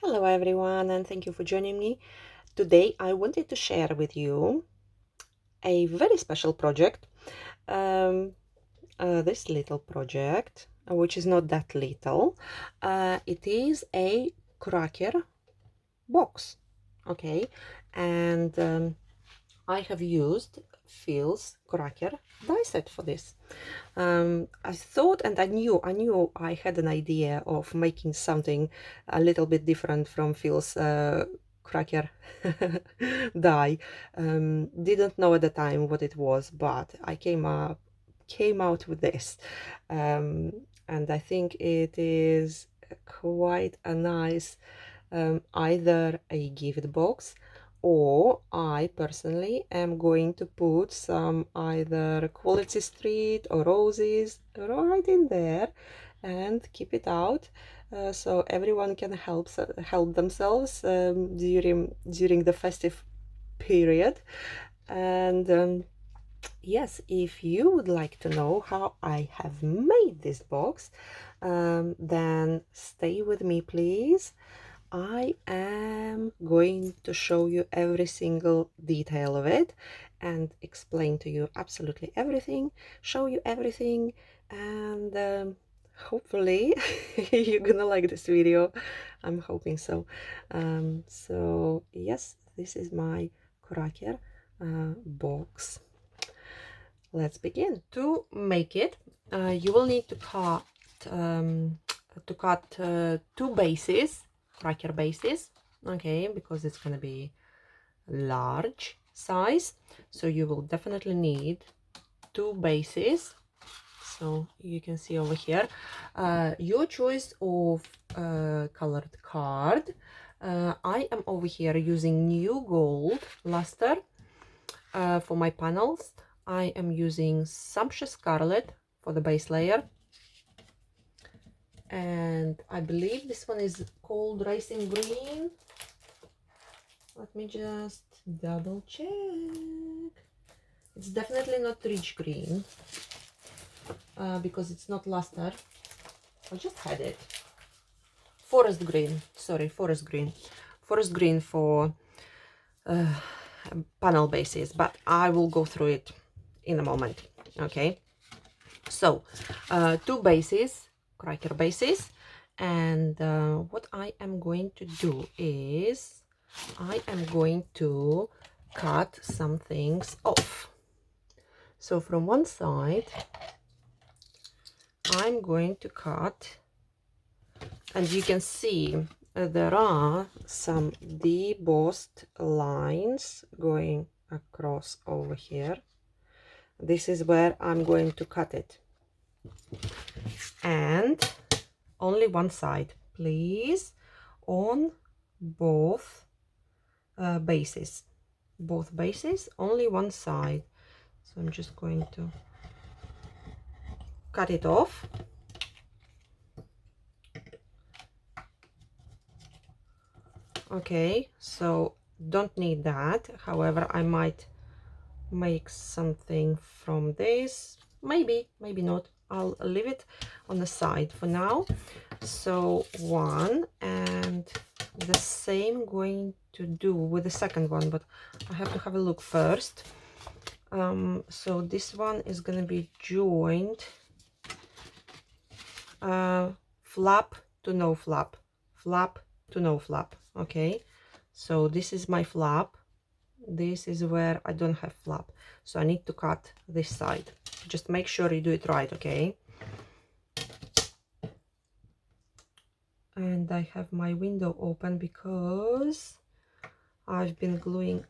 Hello everyone, and thank you for joining me. Today I wanted to share with you a very special project. Um, this little project, which is not that little, it is a cracker box. Okay, and I have used Phil's cracker die set for this. I thought, and I knew I had an idea of making something a little bit different from Phil's cracker die. Didn't know at the time what it was, but I came out with this, and I think it is quite a nice either a gift box, or I personally am going to put some either Quality Street or roses right in there and keep it out, so everyone can help themselves during the festive period. And yes, if you would like to know how I have made this box, then stay with me, please. I am going to show you every single detail of it and explain to you absolutely everything, show you everything, and hopefully you're gonna like this video. I'm hoping so. So yes, this is my cracker box. Let's begin. To make it, you will need to cut two bases, cracker bases, okay, because it's going to be large size, so you will definitely need two bases. So you can see over here your choice of colored card. I am over here using new gold luster for my panels. I am using Sumptuous Scarlet for the base layer, and I believe this one is called Racing Green. Let me just double check. It's definitely not Rich Green because it's not luster. I just had it. Forest Green, sorry, Forest Green. Forest Green for panel bases, but I will go through it in a moment. Okay, so two bases, cracker bases, and what I am going to do is I am going to cut some things off. So from one side I'm going to cut, and you can see there are some debossed lines going across over here. This is where I'm going to cut it, and only one side, please, on both bases. Both bases, only one side. So I'm just going to cut it off. Okay, so don't need that. However, I might make something from this. Maybe not. I'll leave it on the side for now. So one, and the same going to do with the second one, but I have to have a look first. So this one is going to be joined flap to no flap, flap to no flap. Okay, so this is my flap. This is where I don't have flap, so I need to cut this side. Just make sure you do it right. Okay, and I have my window open because I've been gluing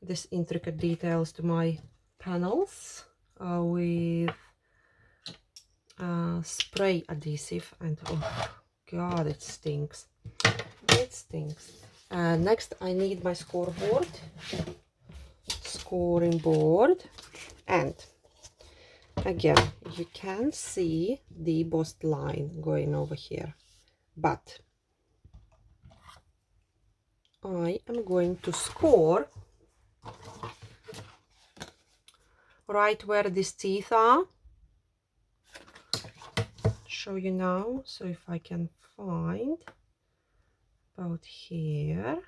this intricate details to my panels with spray adhesive, and oh god, it stinks. It stinks. Next I need my scoring board, and again you can see the embossed line going over here, but I am going to score right where these teeth are. Show you now, so if I can find, about here,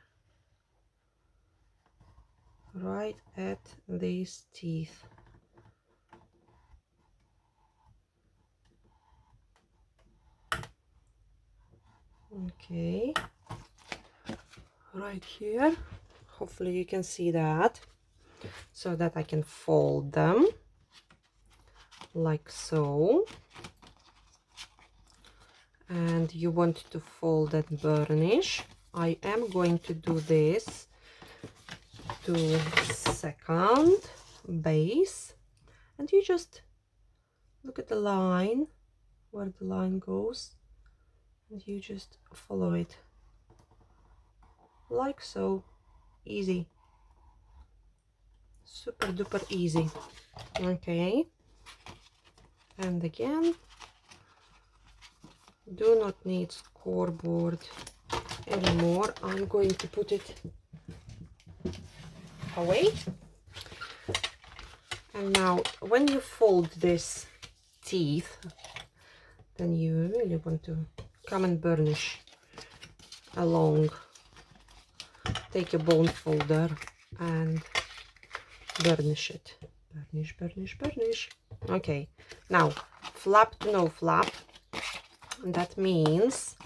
right at these teeth. Okay, right here. Hopefully you can see that, so that I can fold them like so. And you want to fold and burnish. I am going to do this to second base, and you just look at the line, where the line goes, and you just follow it like so. Easy, super duper easy. Okay, and again, do not need scoreboard anymore. I'm going to put it away. And now when you fold this teeth, then you really want to come and burnish along. Take your bone folder and burnish it. Burnish, burnish, burnish. Okay, now flap to no flap. That means,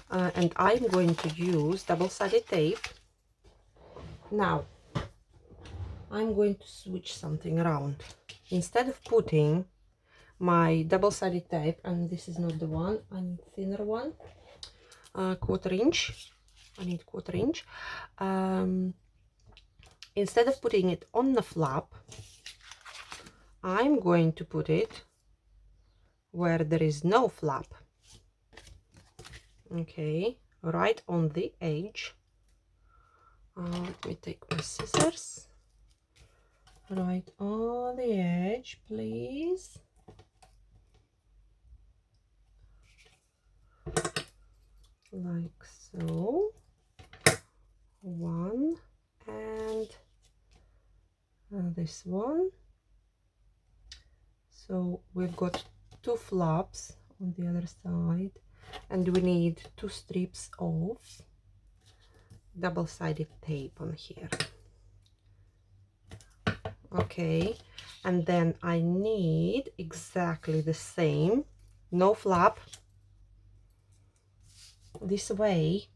and I'm going to use double-sided tape. Now, I'm going to switch something around. Instead of putting my double-sided tape, and this is not the one, I need thinner one, quarter inch. I need quarter inch. Instead of putting it on the flap, I'm going to put it where there is no flap. Okay, right on the edge. Let me take my scissors. Right on the edge, please. Like so. One, and this one. So we've got two flaps on the other side, and we need two strips of double-sided tape on here. Okay, and then I need exactly the same, no flap. This way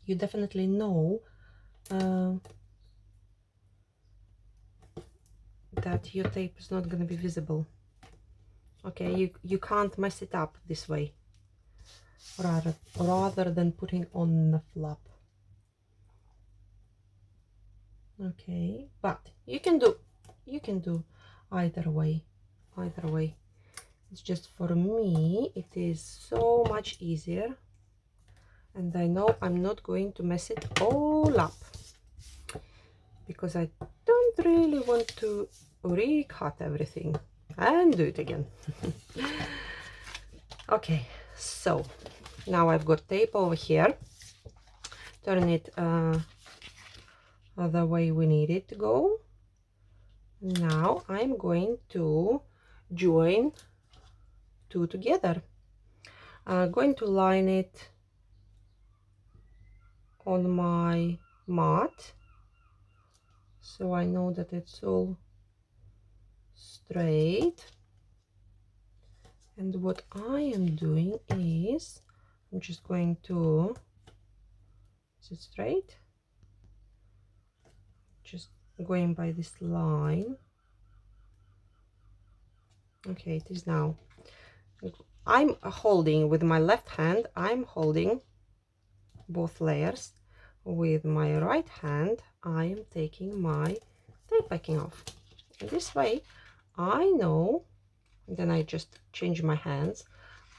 you definitely know that your tape is not going to be visible. Okay, you can't mess it up this way, rather than putting on the flap. Okay, but you can do either way. It's just, for me it is so much easier, and I know I'm not going to mess it all up, because I don't really want to recut everything and do it again. Okay, so now I've got tape over here. Turn it the way we need it to go. Now I'm going to join two together. I'm going to line it on my mat, so I know that it's all straight. And what I am doing is I'm just going to, is it straight? Just going by this line. Okay, it is now. I'm holding with my left hand, I'm holding both layers. With my right hand, I am taking my tape backing off. And this way, I know, then I just change my hands,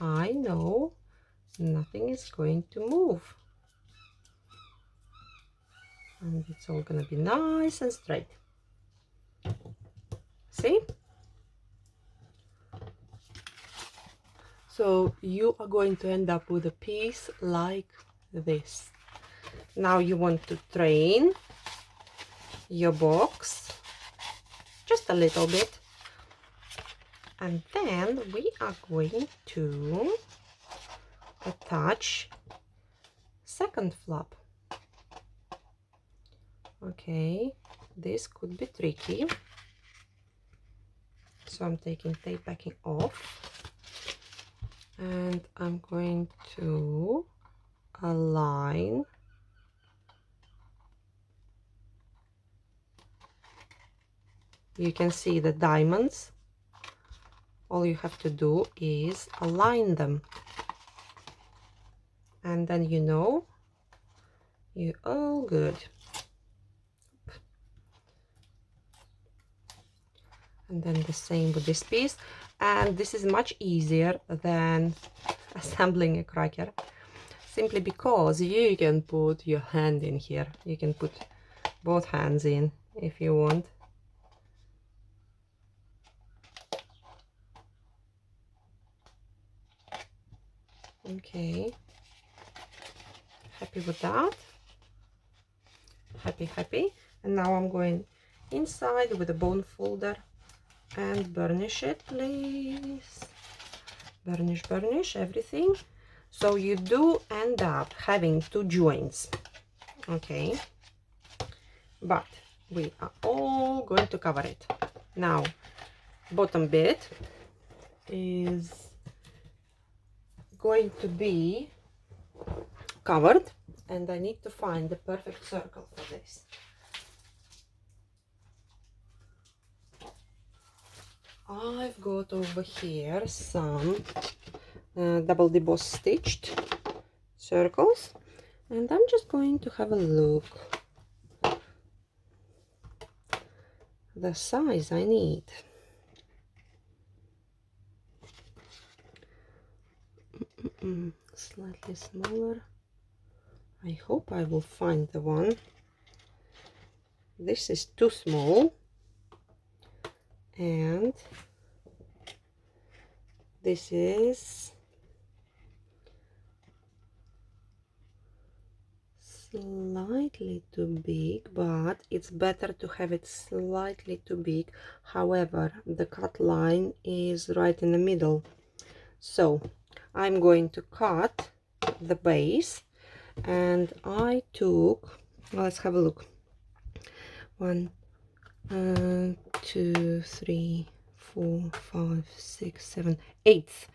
I know nothing is going to move. And it's all gonna be nice and straight. See? So you are going to end up with a piece like this. Now you want to train your box just a little bit, and then we are going to attach second flap. Okay, this could be tricky. So I'm taking tape backing off and I'm going to align you can see the diamonds. All you have to do is align them, and then you know you're all good. And then the same with this piece, and this is much easier than assembling a cracker, simply because you can put your hand in here. You can put both hands in if you want. Okay, happy with that? Happy. And now I'm going inside with a bone folder and burnish it, please. Burnish everything. So you do end up having two joints, okay, but we are all going to cover it. Now bottom bit is going to be covered, and I need to find the perfect circle for this. I've got over here some double deboss stitched circles, and I'm just going to have a look the size I need. Slightly smaller. I hope I will find the one. This is too small, and this is slightly too big, but it's better to have it slightly too big. However, the cut line is right in the middle, so I'm going to cut the base, and I took, let's have a look, 1 2 3 4 5 6 7 eighth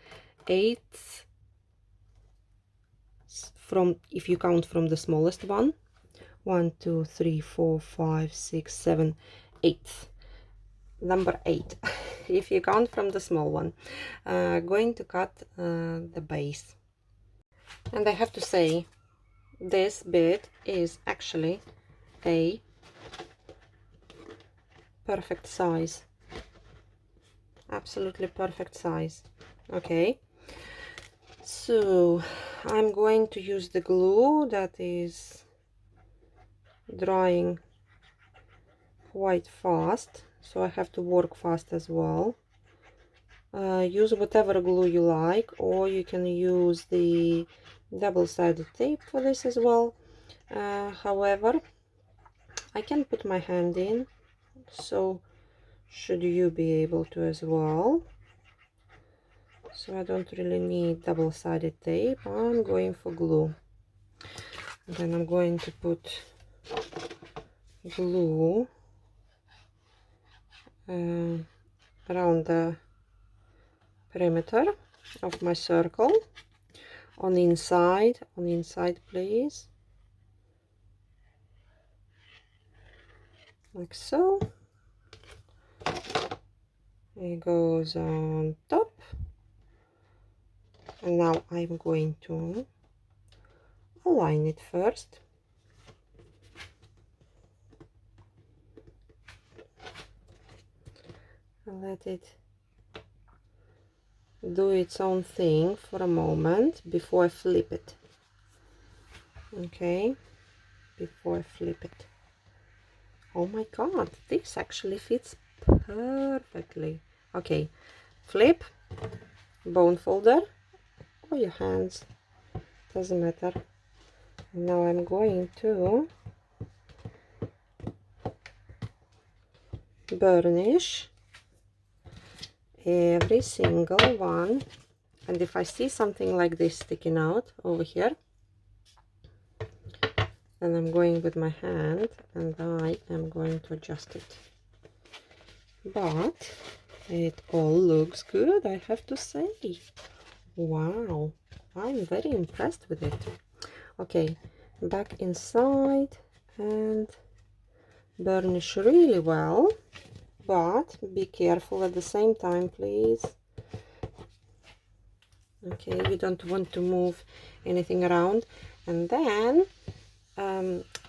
from, if you count from the smallest one, 1 2 3 4 5 6 7 eighth, number 8 if you count from the small one. Going to cut the base, and I have to say this bit is actually a perfect size, absolutely perfect size. Okay, so I'm going to use the glue that is drying quite fast, so I have to work fast as well. Use whatever glue you like, or you can use the double-sided tape for this as well. However, I can put my hand in, so should you be able to as well. So I don't really need double-sided tape. I'm going for glue. And then I'm going to put glue around the perimeter of my circle, on the inside, please, like so. It goes on top, and now I'm going to align it first. And let it do its own thing for a moment before I flip it. Okay, before I flip it. Oh my god, this actually fits perfectly. Okay, flip, bone folder, or your hands, doesn't matter. Now I'm going to burnish every single one, and if I see something like this sticking out over here, then I'm going with my hand and I am going to adjust it. But it all looks good, I have to say. Wow, I'm very impressed with it. Okay, back inside and burnish really well, but be careful at the same time, please. Okay, you don't want to move anything around. And then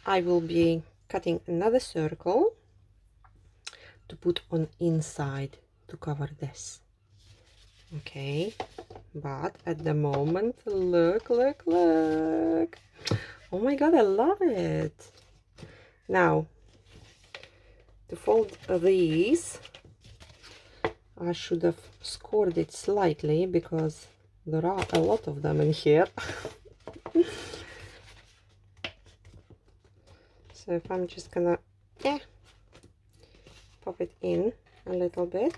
I will be cutting another circle to put on inside to cover this. Okay, but at the moment, look, oh my god, I love it. Now to fold these, I should have scored it slightly because there are a lot of them in here. So if I'm just gonna pop it in a little bit.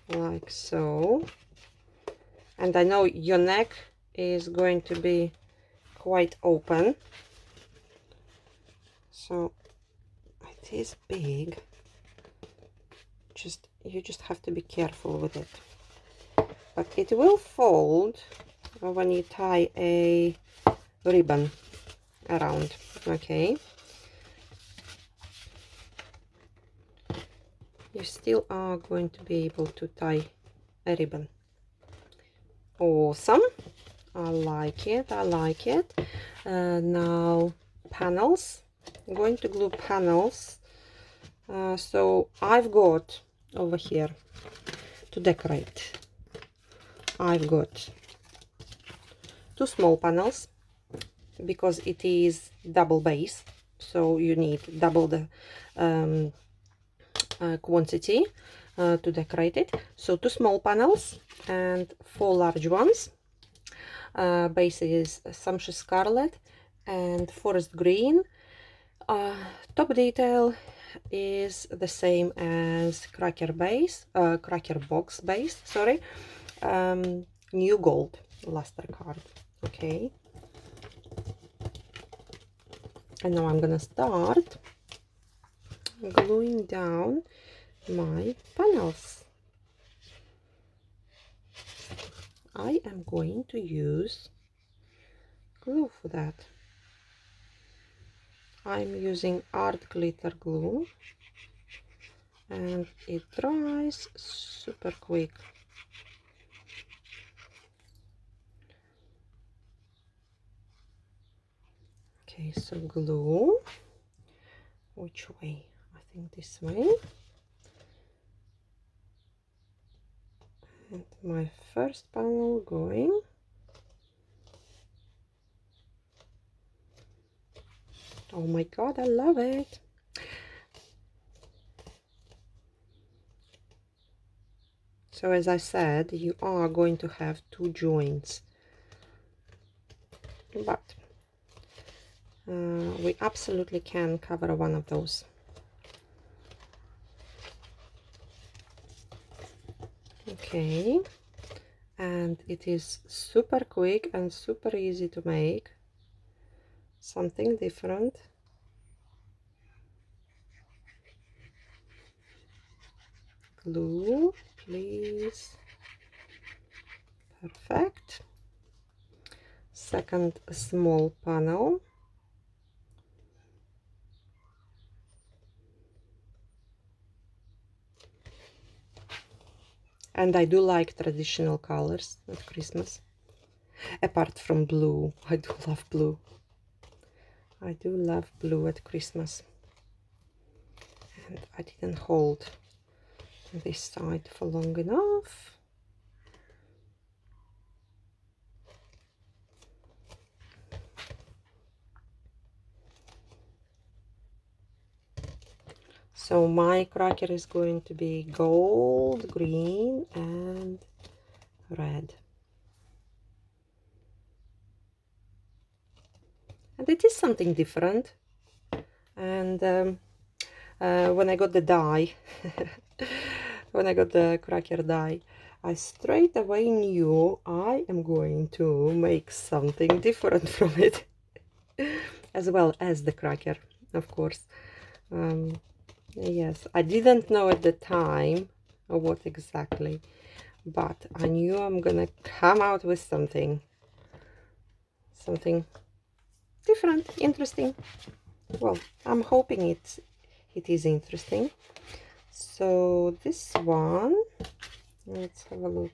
Like so. And I know your neck is going to be quite open, so it is big. You just have to be careful with it, but it will fold when you tie a ribbon around. Okay, you still are going to be able to tie a ribbon. Awesome, I like it, I like it. Now panels, I'm going to glue panels. So I've got over here to decorate, I've got 2 small panels because it is double base, so you need double the quantity to decorate it. So 2 small panels and 4 large ones. Base is Sumptuous Scarlet and Forest Green. Top detail is the same as Cracker Box base, sorry. New Gold luster card. Okay, and now I'm gonna start gluing down my panels. I am going to use glue for that. I'm using art glitter glue and it dries super quick. Okay, so glue, which way? I think this way. And my first panel going. Oh my god, I love it. So as I said, you are going to have 2 joints, but we absolutely can cover one of those. Okay, and it is super quick and super easy to make something different. Glue, please. Perfect. Second small panel. And I do like traditional colors at Christmas. Apart from blue, I do love blue. I do love blue at Christmas. And I didn't hold this side for long enough. So my cracker is going to be gold, green and red. And it is something different. And when I got the die, when I got the cracker die, I straight away knew I am going to make something different from it. As well as the cracker, of course. Yes, I didn't know at the time what exactly, but I knew I'm gonna come out with something different, interesting. Well, I'm hoping it is interesting. So this one, let's have a look.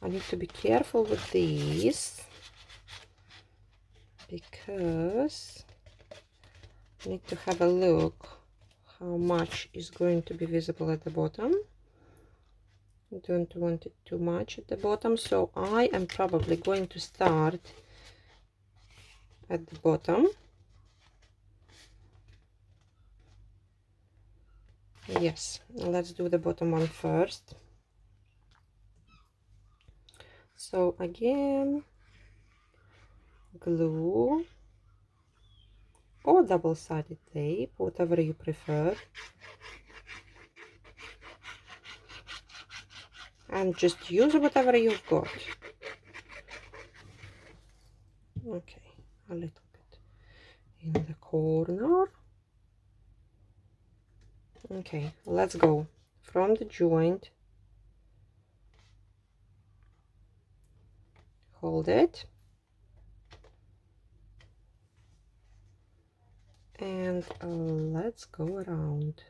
I need to be careful with these because I need to have a look how much is going to be visible at the bottom. I don't want it too much at the bottom, so I am probably going to start at the bottom. Yes, let's do the bottom one first. So again, glue or double-sided tape, whatever you prefer, and just use whatever you've got. Okay, a little bit in the corner. Okay, let's go from the joint, hold it, and let's go around.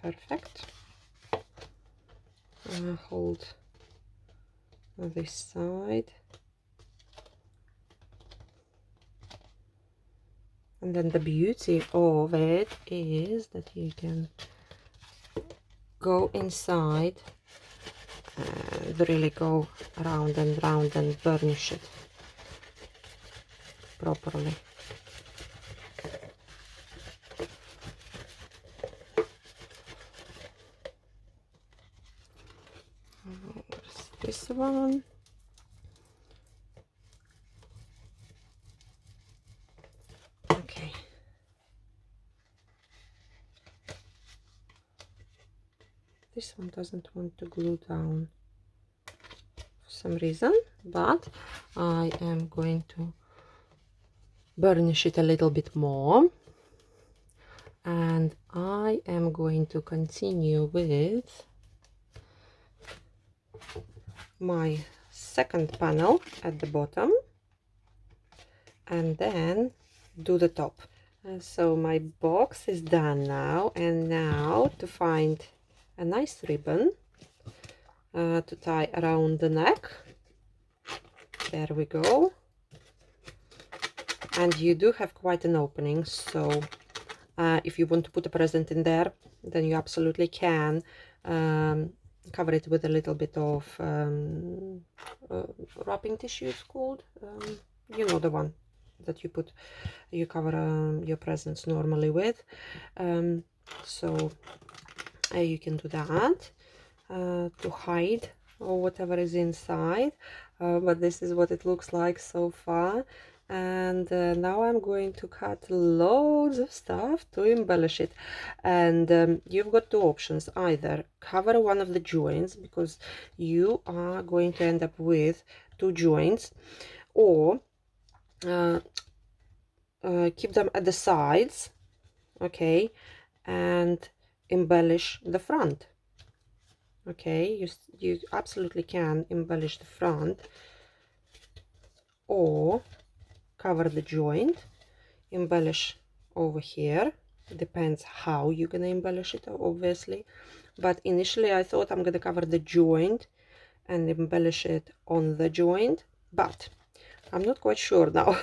Perfect. Hold this side, and then the beauty of it is that you can go inside and really go around and round and burnish it properly. Where's this one? Okay. This one doesn't want to glue down for some reason, but I am going to burnish it a little bit more, and I am going to continue with my second panel at the bottom and then do the top. So my box is done now, and now to find a nice ribbon to tie around the neck. There we go. And you do have quite an opening, so if you want to put a present in there, then you absolutely can. Cover it with a little bit of wrapping tissue, it's called. You know, the one that you cover your presents normally with. So you can do that to hide or whatever is inside, but this is what it looks like so far. And now I'm going to cut loads of stuff to embellish it. And you've got two options: either cover one of the joints, because you are going to end up with two joints, or keep them at the sides, okay, and embellish the front. Okay, you absolutely can embellish the front, or cover the joint, embellish over here. Depends how you're gonna embellish it, obviously, but initially I thought I'm gonna cover the joint and embellish it on the joint, but I'm not quite sure now.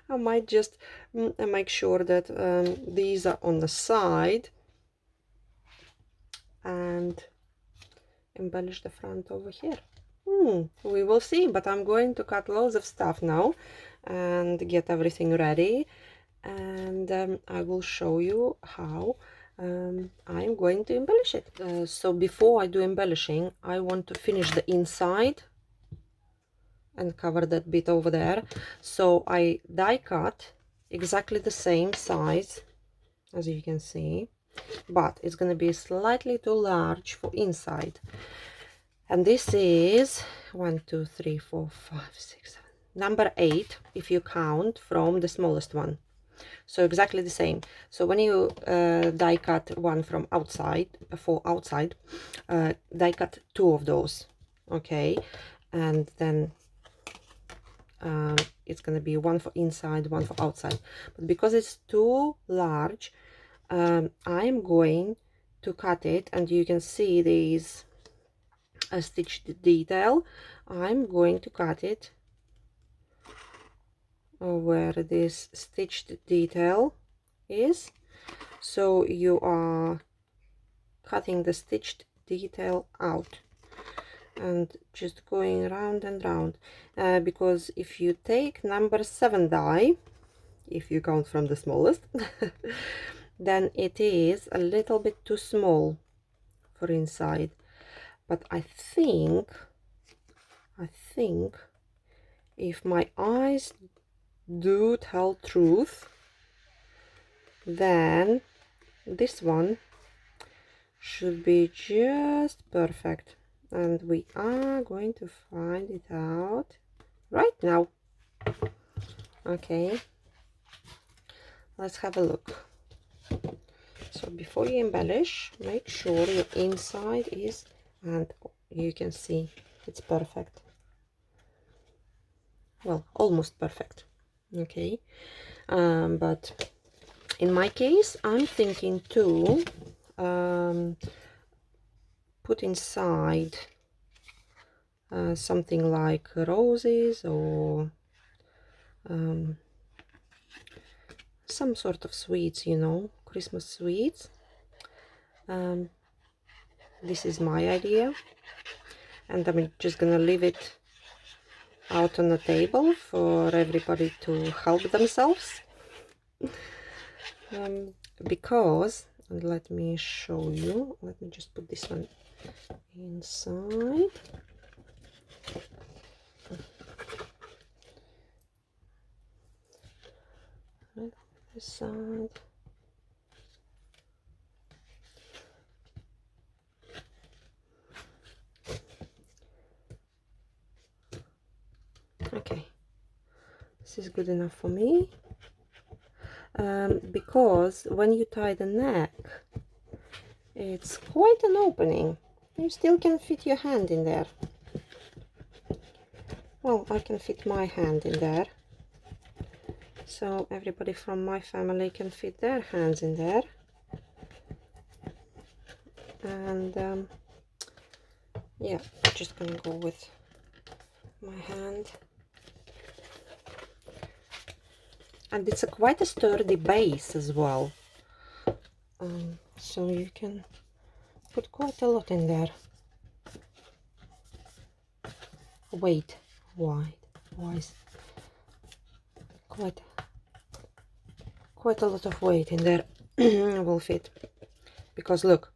I might just make sure that these are on the side and embellish the front over here. We will see, but I'm going to cut loads of stuff now and get everything ready, and I will show you how I'm going to embellish it. So before I do embellishing, I want to finish the inside and cover that bit over there. So I die cut exactly the same size as you can see, but it's going to be slightly too large for inside. And this is 1 2 3 4 5 6 7 number 8 if you count from the smallest one. So exactly the same. So when you die cut one from outside, for outside, die cut 2 of those, okay, and then it's going to be one for inside, one for outside. But because it's too large, I'm going to cut it, and you can see these a stitched detail. I'm going to cut it where this stitched detail is. So you are cutting the stitched detail out and just going round and round, because if you take number 7 die, if you count from the smallest, then it is a little bit too small for inside. But I think if my eyes do tell truth, then this one should be just perfect, and we are going to find it out right now. Okay, let's have a look. So before you embellish, make sure your inside is, and you can see it's perfect, well, almost perfect. Okay, but in my case I'm thinking to put inside something like roses or some sort of sweets, you know, Christmas sweets. This is my idea, and I'm just gonna leave it out on the table for everybody to help themselves. Because, and let me show you, let me just put this one inside. Right, this side. Okay, this is good enough for me, because when you tie the neck, it's quite an opening. You still can fit your hand in there. Well, I can fit my hand in there, so everybody from my family can fit their hands in there. And yeah, just gonna go with my hand. And it's quite a sturdy base as well, so you can put quite a lot in there. Weight wise, quite a lot of weight in there will fit, because look,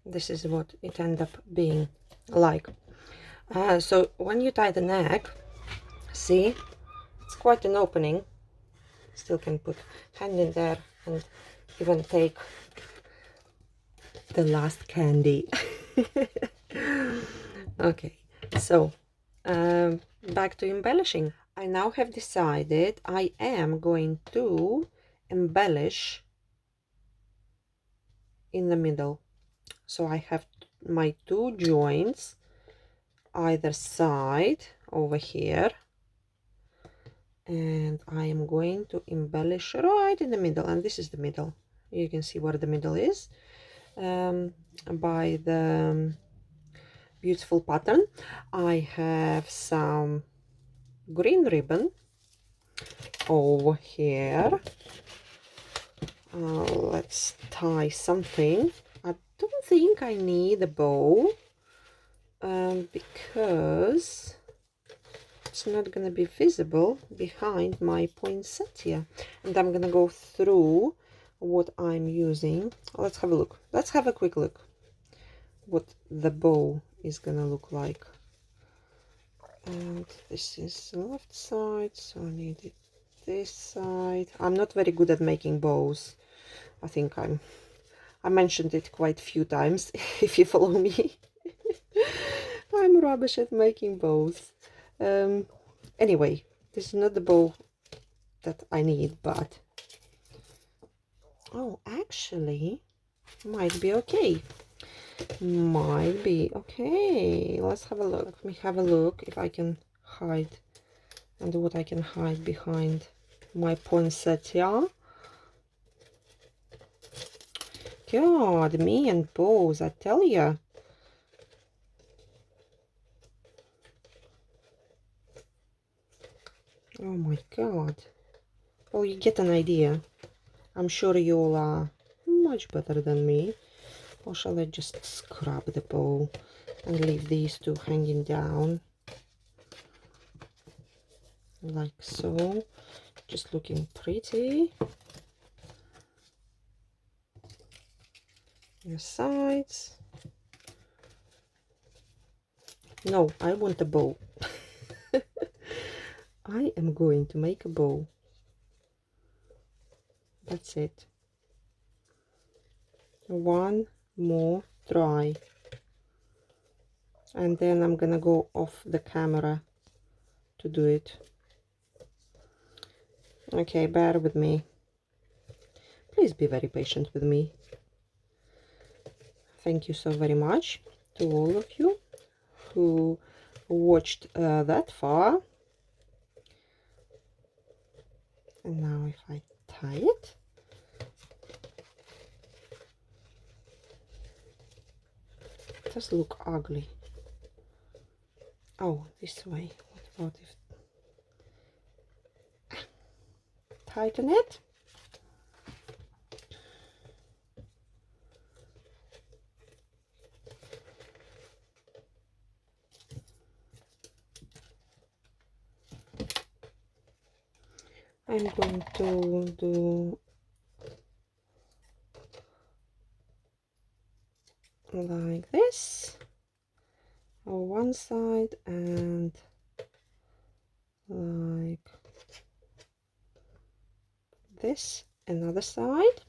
this is what it end up being like. So when you tie the neck, see, it's quite an opening. Still can put hand in there and even take the last candy. Okay, so back to embellishing. I now have decided I am going to embellish in the middle. So I have my 2 joints either side over here, and I am going to embellish right in the middle, and this is the middle. You can see where the middle is by the beautiful pattern. I have some green ribbon over here. Let's tie something. I don't think I need a bow, because it's not going to be visible behind my poinsettia, and I'm going to go through what I'm using. Let's have a look. Let's have a quick look what the bow is gonna look like. And this is the left side, so I need it this side. I'm not very good at making bows. I think I mentioned it quite a few times if you follow me. I'm rubbish at making bows. Anyway, this is not the bow that I need, but oh, actually might be okay. Might be okay. Let's have a look. Let me have a look if I can hide and what I can hide behind my poinsettia. God, me and bows, I tell ya. Oh my God. Well, you get an idea. I'm sure you all are much better than me. Or shall I just scrub the bow and leave these two hanging down? Like so. Just looking pretty. Your sides. No, I want a bow. I am going to make a bow. That's it. One more try. And then I'm gonna go off the camera to do it. Okay, bear with me. Please be very patient with me. Thank you so very much to all of you who watched that far. And now if I tie it, it does look ugly. Oh, this way. What about if tighten it? I'm going to do like this on one side and like this another side.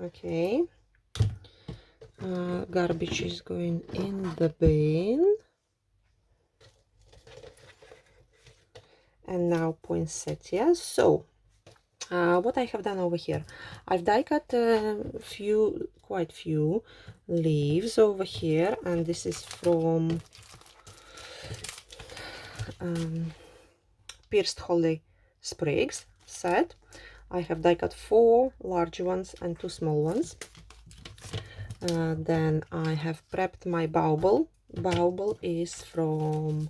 Okay, garbage is going in the bin. And now poinsettia. So what I have done over here, I've die cut quite few leaves over here, and this is from Pierced Holly Sprigs set. I have die cut 4 large ones and 2 small ones. Then I have prepped my bauble. Bauble is from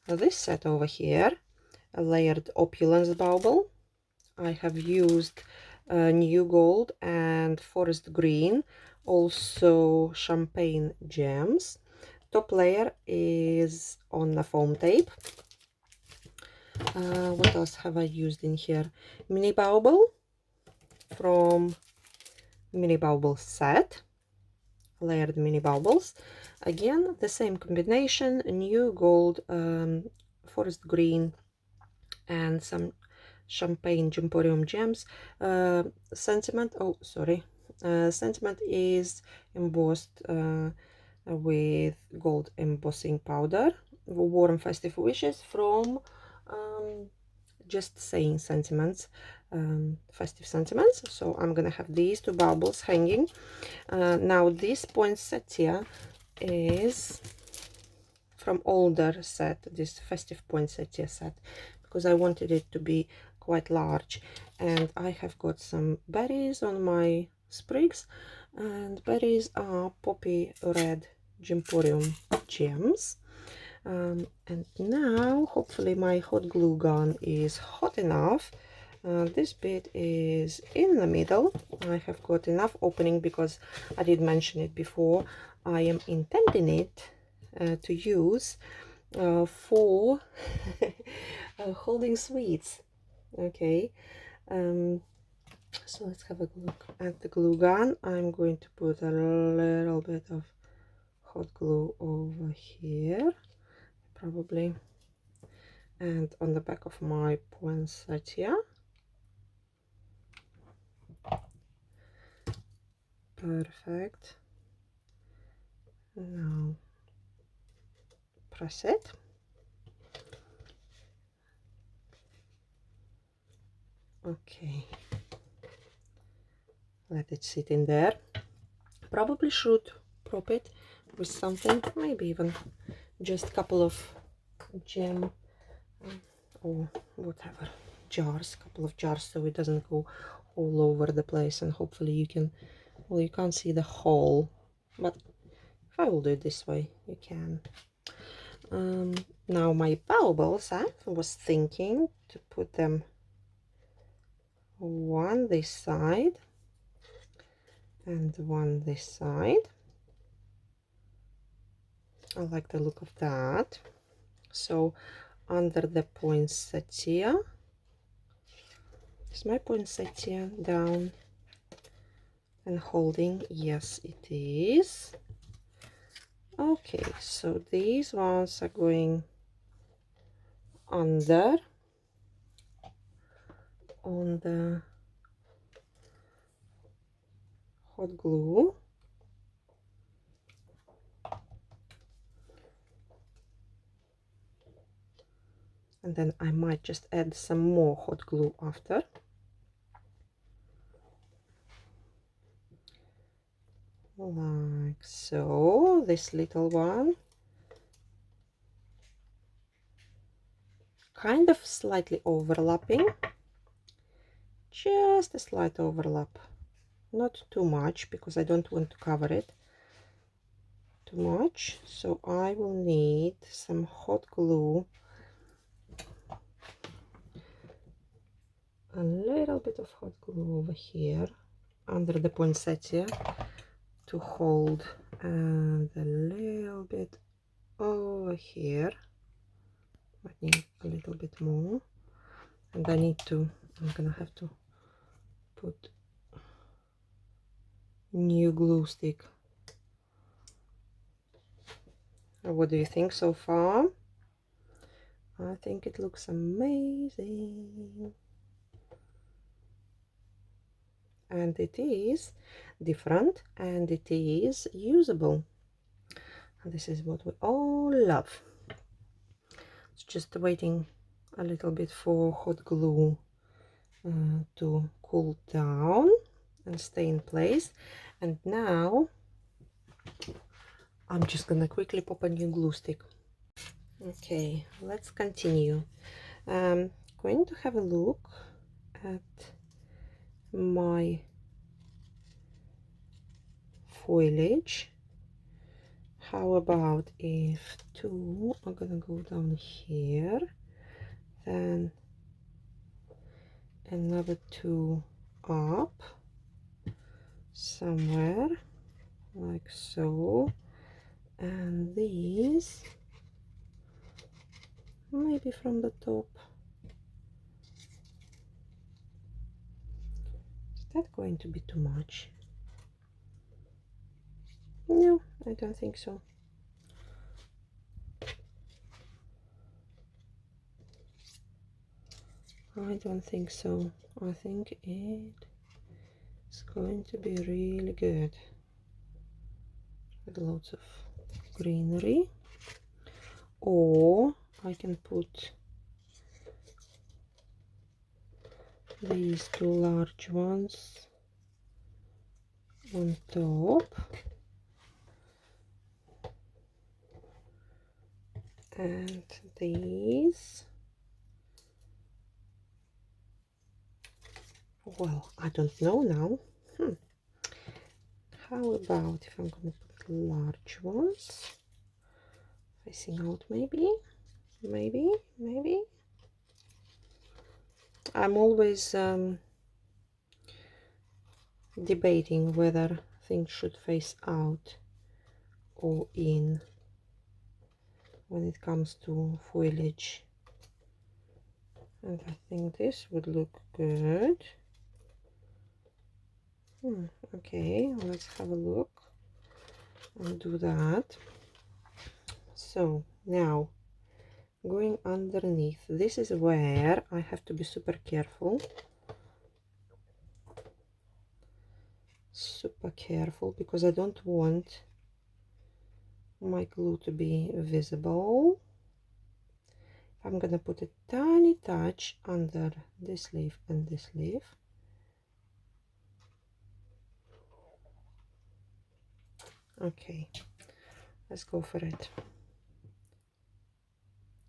this set over here, a layered opulence bauble. I have used new gold and forest green, also champagne gems. Top layer is on a foam tape. What else have I used in here? Mini bauble from mini bauble set, layered mini baubles. Again, the same combination, new gold, forest green, and some champagne Gemporium gems. Sentiment, oh sorry, sentiment is embossed with gold embossing powder. Warm festive wishes from Just Saying Sentiments, festive sentiments. So I'm gonna have these two baubles hanging. Now this poinsettia is from older set, this festive poinsettia set, because I wanted it to be quite large. And I have got some berries on my sprigs, and berries are poppy red Gemporium gems. And now hopefully my hot glue gun is hot enough. This bit is in the middle. I have got enough opening because I did mention it before. I am intending it to use for holding sweets. Okay, So let's have a look at the glue gun. I'm going to put a little bit of hot glue over here, probably, and on the back of my poinsettia. Perfect. Now press it. Okay, let it sit in there. Probably should prop it with something, maybe even just a couple of jam or whatever jars, couple of jars, so it doesn't go all over the place, and hopefully you can, well, you can't see the hole, but if I will do it this way, you can. Now my baubles, I was thinking to put them one this side and one this side. I like the look of that. So under the poinsettia, is my poinsettia down and holding? Yes, it is. Okay, so these ones are going under on the hot glue. And then I might just add some more hot glue after. Like so. This little one, kind of slightly overlapping, just a slight overlap, not too much because I don't want to cover it too much. So I will need some hot glue, a little bit of hot glue over here under the poinsettia to hold, and a little bit over here. I need a little bit more, and I'm gonna have to put new glue stick. What do you think so far? I think it looks amazing, and it is different, and it is usable, and this is what we all love. It's just waiting a little bit for hot glue to cool down and stay in place. And now I'm just gonna quickly pop a new glue stick. Okay, let's continue. Going to have a look at my foliage. How about if two are gonna go down here, then another two up somewhere like so, and these maybe from the top. Is that going to be too much? No, I don't think so. I don't think so. I think it's going to be really good with lots of greenery. Or I can put these two large ones on top, and these, well, I don't know now. How about if I'm gonna put large ones facing out? Maybe. I'm always debating whether things should face out or in when it comes to foliage, and I think this would look good. Okay, let's have a look and do that. So now going underneath, this is where I have to be super careful, because I don't want my glue to be visible. I'm gonna put a tiny touch under this leaf and this leaf. Okay, let's go for it.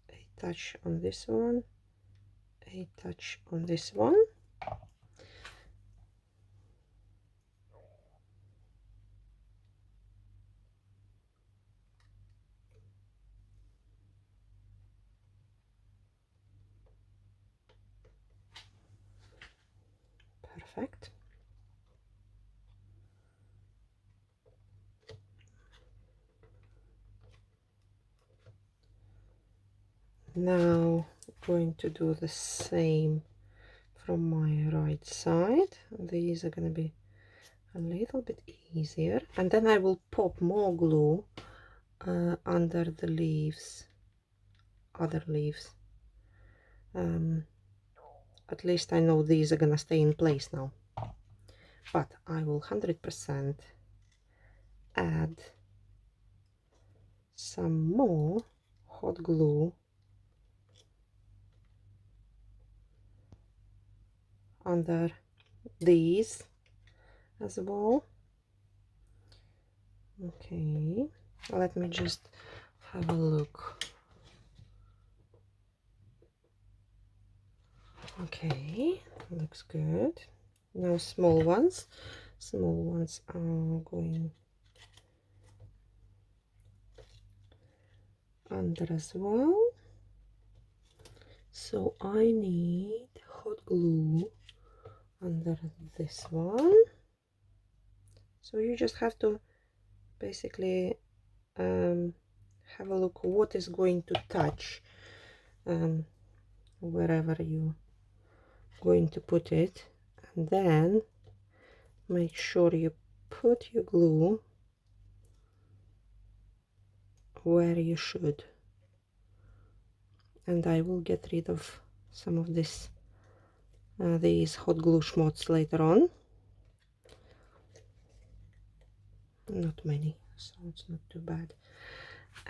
A touch on this one, a touch on this one. Perfect. Now going to do the same from my right side. These are going to be a little bit easier, and then I will pop more glue under the leaves, other leaves. At least I know these are gonna stay in place now, but I will 100% add some more hot glue under these as well. Okay, let me just have a look. Okay, looks good. Now small ones are going under as well. So I need hot glue under this one. So you just have to basically have a look what is going to touch wherever you're going to put it, and then make sure you put your glue where you should. And I will get rid of some of this these hot glue schmots later on. Not many, so it's not too bad.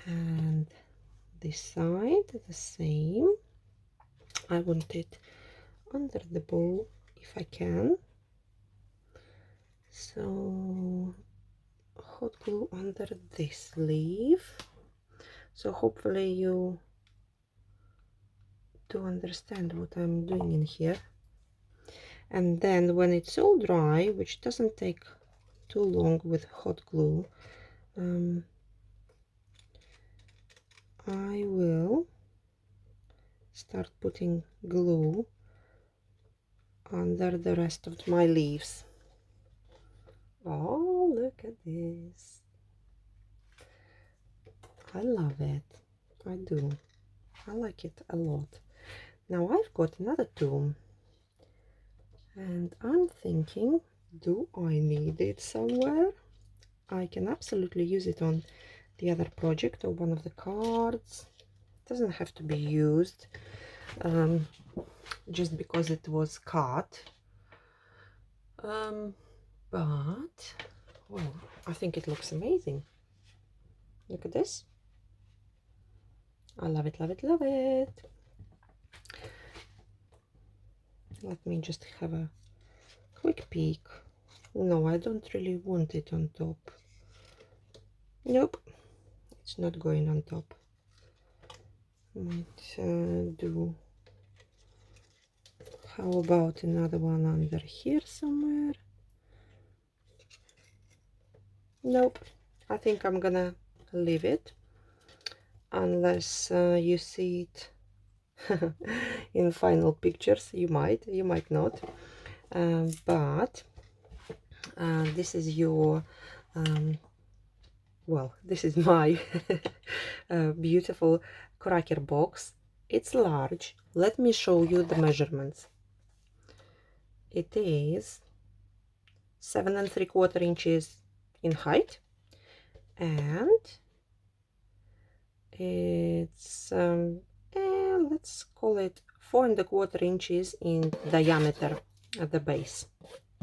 And this side the same. I want it under the bowl if I can, so hot glue under this leaf. So hopefully you do understand what I'm doing in here. And then when it's all dry, which doesn't take too long with hot glue, I will start putting glue under the rest of my leaves. Oh, look at this. I love it. I do. I like it a lot. Now I've got another tool, and I'm thinking, do I need it somewhere? I can absolutely use it on the other project or one of the cards. It doesn't have to be used just because it was cut. But well, I think it looks amazing. Look at this. I love it, love it, love it. Let me just have a quick peek. No, I don't really want it on top. Nope, it's not going on top. Might do. How about another one under here somewhere? Nope, I think I'm gonna leave it unless you see it in final pictures. You might not, but this is your well, this is my beautiful cracker box. It's large. Let me show you the measurements. It is 7 3/4 inches in height, and it's let's call it 4 1/4 inches in diameter at the base.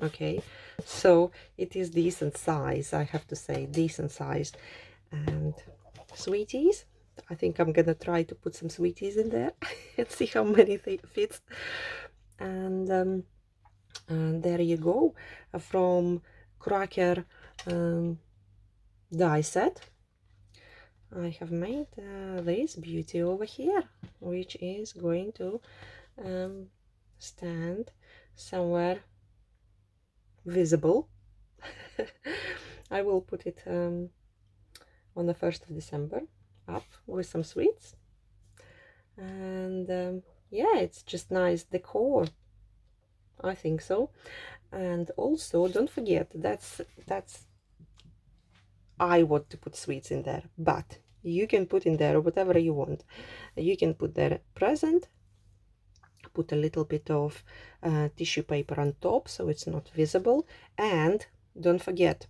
Okay, so it is decent size, I have to say, decent size. And sweeties, I think I'm gonna try to put some sweeties in there and see how many fits. And there you go, from cracker die set. I have made this beauty over here, which is going to stand somewhere visible. I will put it on the 1st of December up with some sweets, and yeah, it's just nice decor, I think so. And also, don't forget, that's I want to put sweets in there, but you can put in there whatever you want. You can put there present, put a little bit of tissue paper on top so it's not visible, and don't forget,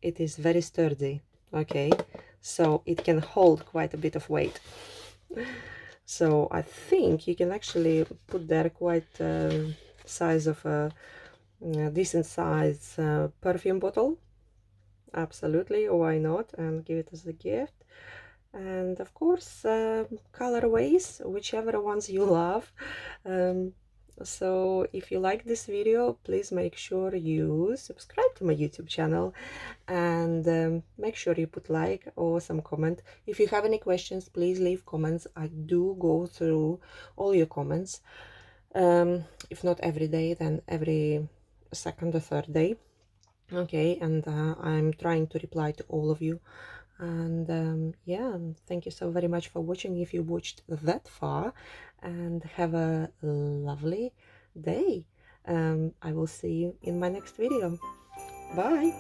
it is very sturdy. Okay, so it can hold quite a bit of weight. So I think you can actually put there quite size of a decent size perfume bottle. Absolutely, why not, and give it as a gift. And of course, colorways, whichever ones you love. So if you like this video, please make sure you subscribe to my YouTube channel, and make sure you put like or some comment. If you have any questions, please leave comments. I do go through all your comments, if not every day, then every second or third day. Okay, and I'm trying to reply to all of you. And yeah, thank you so very much for watching, if you watched that far, and have a lovely day. I will see you in my next video. Bye.